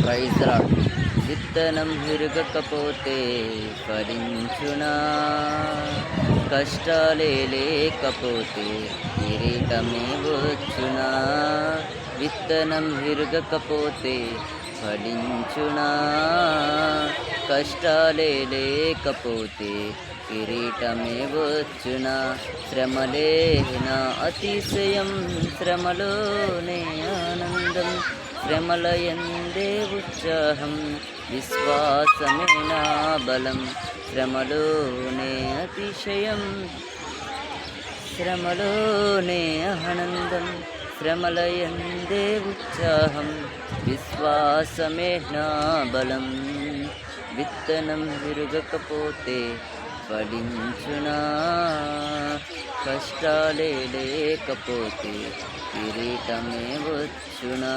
Praise the lord. విత్తనం విరగకపోతే ఫలించునా, కష్టాలే లేకపోతే కిరీటమే వచ్చునా. విత్తనం విరగకపోతే ఫలించునా, కష్టాలే లేకపోతే కిరీటమే వచ్చునా. శ్రమలే నా అతిశయం, శ్రమలోనే ఆనందం, శ్రమల యందే ఉత్సాహం, విశ్వాసమే నా బలం. శ్రమలోనే అతిశయం, శ్రమలోనే ఆనందం, శ్రమల యందే ఉత్సాహం, విశ్వాసమే నా బలం. విత్తనం విరగకపోతే ఫలించునా, కష్టాలే లేకపోతే కిరీటమే వచ్చునా.